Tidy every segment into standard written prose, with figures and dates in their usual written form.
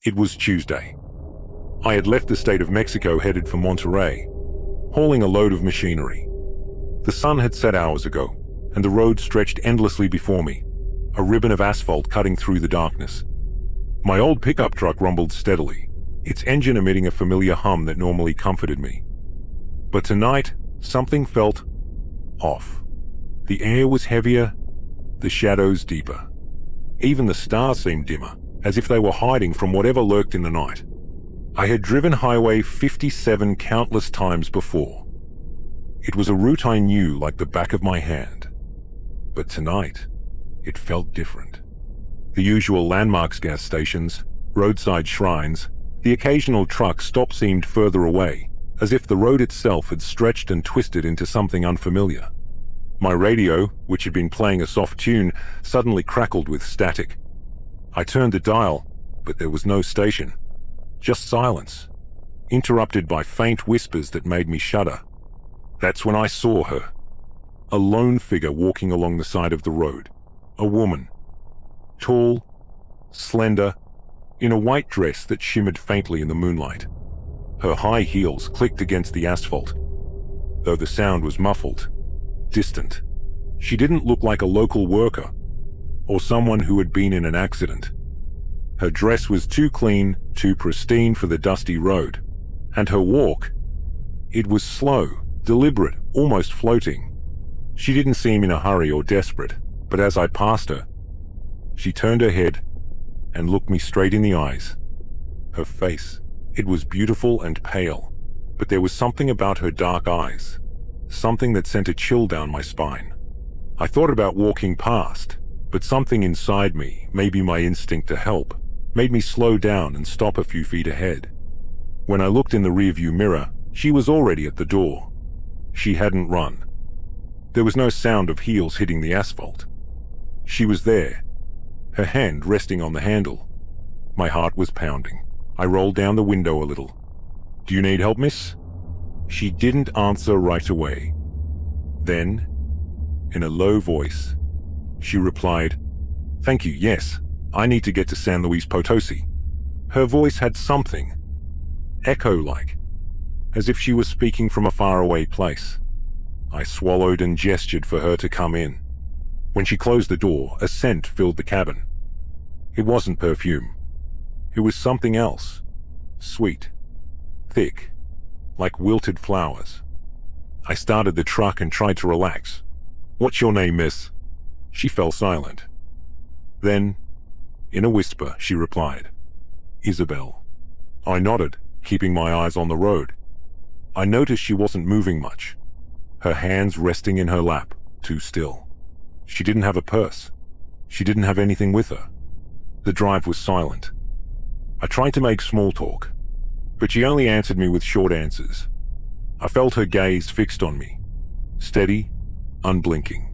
It was Tuesday. I had left the state of Mexico headed for Monterrey, hauling a load of machinery. The sun had set hours ago, and the road stretched endlessly before me, a ribbon of asphalt cutting through the darkness. My old pickup truck rumbled steadily, its engine emitting a familiar hum that normally comforted me. But tonight, something felt off. The air was heavier, the shadows deeper. Even the stars seemed dimmer, as if they were hiding from whatever lurked in the night. I had driven Highway 57 countless times before. It was a route I knew like the back of my hand. But tonight, it felt different. The usual landmarks, gas stations, roadside shrines, the occasional truck stop seemed further away, as if the road itself had stretched and twisted into something unfamiliar. My radio, which had been playing a soft tune, suddenly crackled with static. I turned the dial, but there was no station. Just silence, interrupted by faint whispers that made me shudder. That's when I saw her. A lone figure walking along the side of the road. A woman. Tall, slender, in a white dress that shimmered faintly in the moonlight. Her high heels clicked against the asphalt, though the sound was muffled, distant. She didn't look like a local worker, or someone who had been in an accident. Her dress was too clean, too pristine for the dusty road, and her walk, it was slow, deliberate, almost floating. She didn't seem in a hurry or desperate, but as I passed her, she turned her head and looked me straight in the eyes. Her face, it was beautiful and pale, but there was something about her dark eyes, something that sent a chill down my spine. I thought about walking past, but something inside me, maybe my instinct to help, made me slow down and stop a few feet ahead. When I looked in the rearview mirror, she was already at the door. She hadn't run. There was no sound of heels hitting the asphalt. She was there, her hand resting on the handle. My heart was pounding. I rolled down the window a little. "Do you need help, miss?" She didn't answer right away. Then, in a low voice, she replied, "Thank you, yes. I need to get to San Luis Potosi." Her voice had something, echo-like, as if she was speaking from a faraway place. I swallowed and gestured for her to come in. When she closed the door, a scent filled the cabin. It wasn't perfume. It was something else. Sweet, thick, like wilted flowers. I started the truck and tried to relax. "What's your name, miss?" She fell silent. Then, in a whisper, she replied, "Isabel." I nodded, keeping my eyes on the road. I noticed she wasn't moving much, her hands resting in her lap, too still. She didn't have a purse. She didn't have anything with her. The drive was silent. I tried to make small talk, but she only answered me with short answers. I felt her gaze fixed on me, steady, unblinking.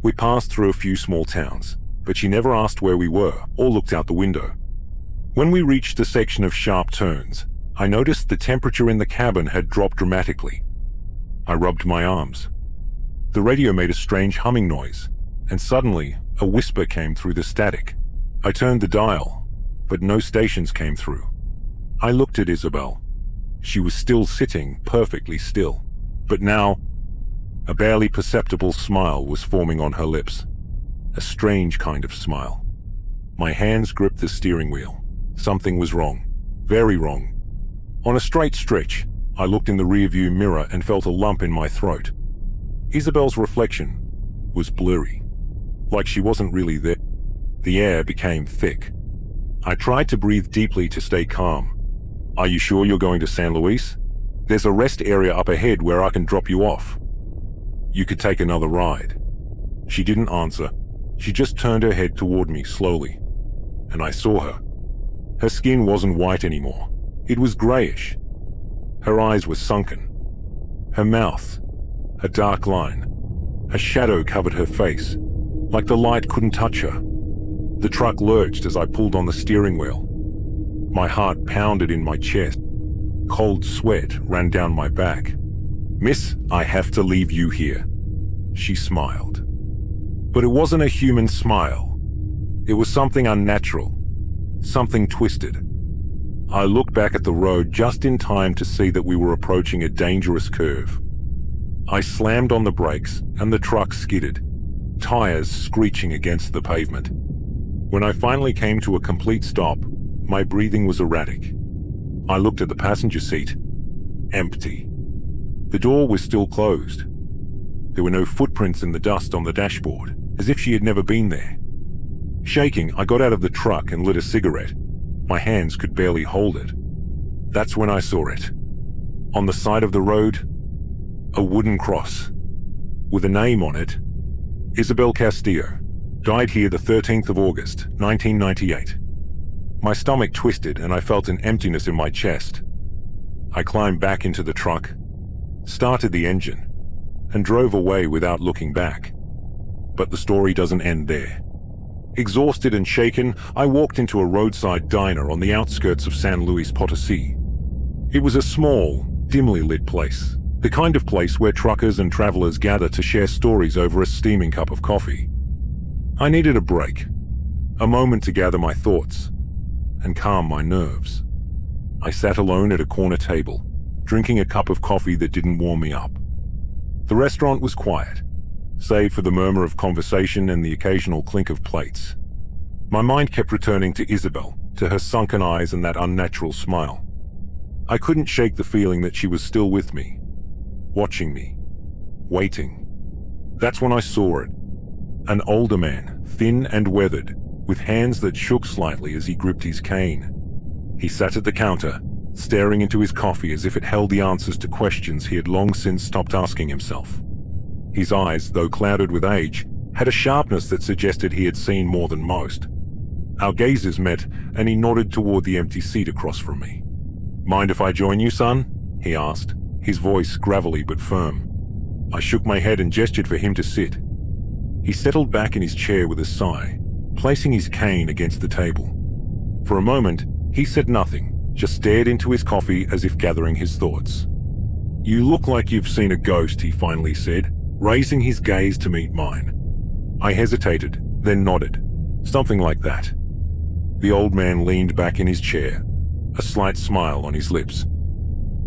We passed through a few small towns, but she never asked where we were or looked out the window. When we reached a section of sharp turns, I noticed the temperature in the cabin had dropped dramatically. I rubbed my arms. The radio made a strange humming noise, and suddenly a whisper came through the static. I turned the dial, but no stations came through. I looked at Isabel. She was still sitting, perfectly still, but now a barely perceptible smile was forming on her lips. A strange kind of smile. My hands gripped the steering wheel. Something was wrong. Very wrong. On a straight stretch, I looked in the rearview mirror and felt a lump in my throat. Isabel's reflection was blurry, like she wasn't really there. The air became thick. I tried to breathe deeply to stay calm. "Are you sure you're going to San Luis? There's a rest area up ahead where I can drop you off. You could take another ride." She didn't answer. She just turned her head toward me slowly, and I saw her. Her skin wasn't white anymore. It was grayish. Her eyes were sunken. Her mouth, a dark line. A shadow covered her face, like the light couldn't touch her. The truck lurched as I pulled on the steering wheel. My heart pounded in my chest. Cold sweat ran down my back. "Miss, I have to leave you here." She smiled. But it wasn't a human smile. It was something unnatural, something twisted, I looked back at the road just in time to see that we were approaching a dangerous curve. I slammed on the brakes and the truck skidded, tires screeching against the pavement. When I finally came to a complete stop, my breathing was erratic. I looked at the passenger seat. Empty. The door was still closed. There were no footprints in the dust on the dashboard, as if she had never been there. Shaking, I got out of the truck and lit a cigarette. My hands could barely hold it. That's when I saw it. On the side of the road, a wooden cross with a name on it. Isabel Castillo. Died here the 13th of August, 1998. My stomach twisted and I felt an emptiness in my chest. I climbed back into the truck, started the engine, and drove away without looking back. But the story doesn't end there. Exhausted and shaken, I walked into a roadside diner on the outskirts of San Luis Potosí. It was a small, dimly lit place, the kind of place where truckers and travelers gather to share stories over a steaming cup of coffee. I needed a break, a moment to gather my thoughts and calm my nerves. I sat alone at a corner table, drinking a cup of coffee that didn't warm me up. The restaurant was quiet, save for the murmur of conversation and the occasional clink of plates. My mind kept returning to Isabel, to her sunken eyes and that unnatural smile. I couldn't shake the feeling that she was still with me, watching me, waiting. That's when I saw it. An older man, thin and weathered, with hands that shook slightly as he gripped his cane. He sat at the counter, staring into his coffee as if it held the answers to questions he had long since stopped asking himself. His eyes, though clouded with age, had a sharpness that suggested he had seen more than most. Our gazes met, and he nodded toward the empty seat across from me. "Mind if I join you, son?" he asked, his voice gravelly but firm. I shook my head and gestured for him to sit. He settled back in his chair with a sigh, placing his cane against the table. For a moment, he said nothing, just stared into his coffee as if gathering his thoughts. "You look like you've seen a ghost," he finally said, raising his gaze to meet mine. I hesitated, then nodded. "Something like that." The old man leaned back in his chair, a slight smile on his lips.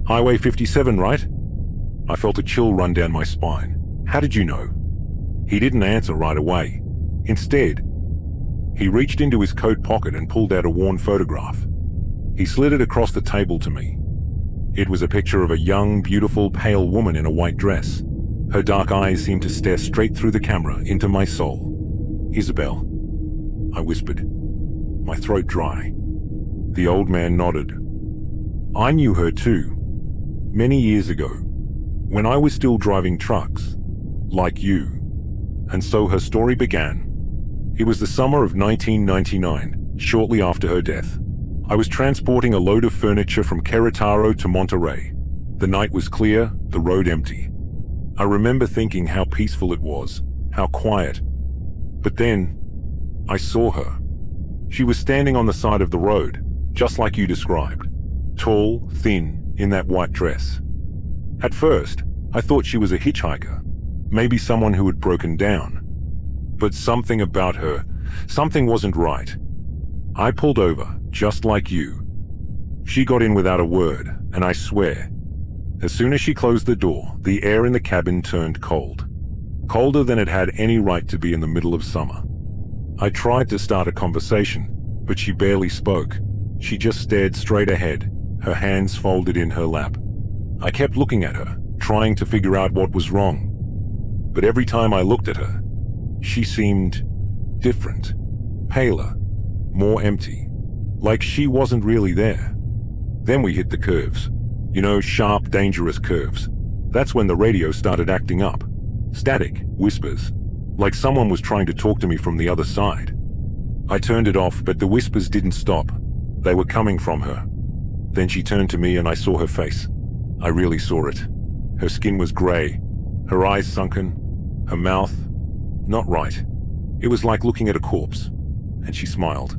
"Highway 57, right?" I felt a chill run down my spine. "How did you know?" He didn't answer right away. Instead, he reached into his coat pocket and pulled out a worn photograph. He slid it across the table to me. It was a picture of a young, beautiful, pale woman in a white dress. Her dark eyes seemed to stare straight through the camera into my soul. "Isabel," I whispered, my throat dry. The old man nodded. "I knew her too, many years ago, when I was still driving trucks, like you." And so her story began. It was the summer of 1999, shortly after her death. I was transporting a load of furniture from Querétaro to Monterrey. The night was clear, the road empty. I remember thinking how peaceful it was, how quiet. But then, I saw her. She was standing on the side of the road, just like you described. Tall, thin, in that white dress. At first, I thought she was a hitchhiker, maybe someone who had broken down. But something about her, something wasn't right. I pulled over, just like you. She got in without a word, and I swear, as soon as she closed the door, the air in the cabin turned cold. Colder than it had any right to be in the middle of summer. I tried to start a conversation, but she barely spoke. She just stared straight ahead, her hands folded in her lap. I kept looking at her, trying to figure out what was wrong. But every time I looked at her, she seemed different, paler, more empty, like she wasn't really there. Then we hit the curves. You know, sharp, dangerous curves. That's when the radio started acting up. Static, whispers, like someone was trying to talk to me from the other side. I turned it off, but the whispers didn't stop. They were coming from her. Then she turned to me and I saw her face. I really saw it. Her skin was gray, her eyes sunken, her mouth, not right. It was like looking at a corpse. And she smiled.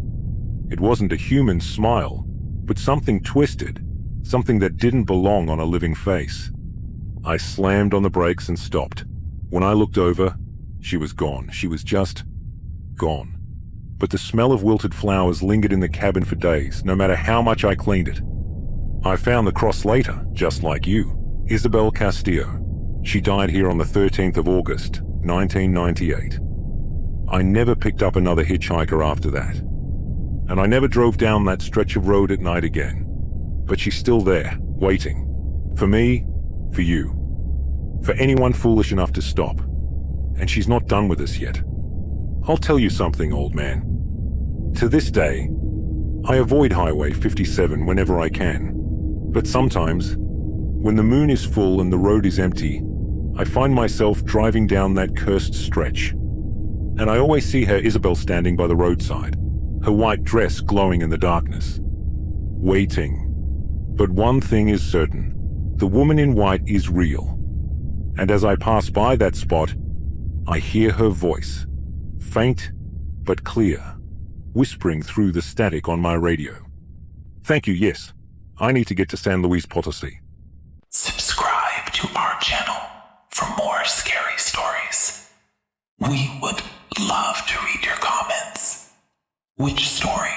It wasn't a human smile, but something twisted, something that didn't belong on a living face. I slammed on the brakes and stopped. When I looked over, she was gone. She was just gone. but the smell of wilted flowers lingered in the cabin for days, no matter how much I cleaned it. I found the cross later, just like you. Isabel Castillo. She died here on the 13th of August, 1998. I never picked up another hitchhiker after that. And I never drove down that stretch of road at night again. But she's still there, waiting. For me, for you. For anyone foolish enough to stop. And she's not done with us yet. I'll tell you something, old man. To this day, I avoid Highway 57 whenever I can. But sometimes, when the moon is full and the road is empty, I find myself driving down that cursed stretch. And I always see her Isabel standing by the roadside, her white dress glowing in the darkness. Waiting. But one thing is certain, the woman in white is real. And as I pass by that spot, I hear her voice, faint but clear, whispering through the static on my radio. Thank you, yes. I need to get to San Luis Potosi. Subscribe to our channel for more scary stories. We would love to read your comments. Which story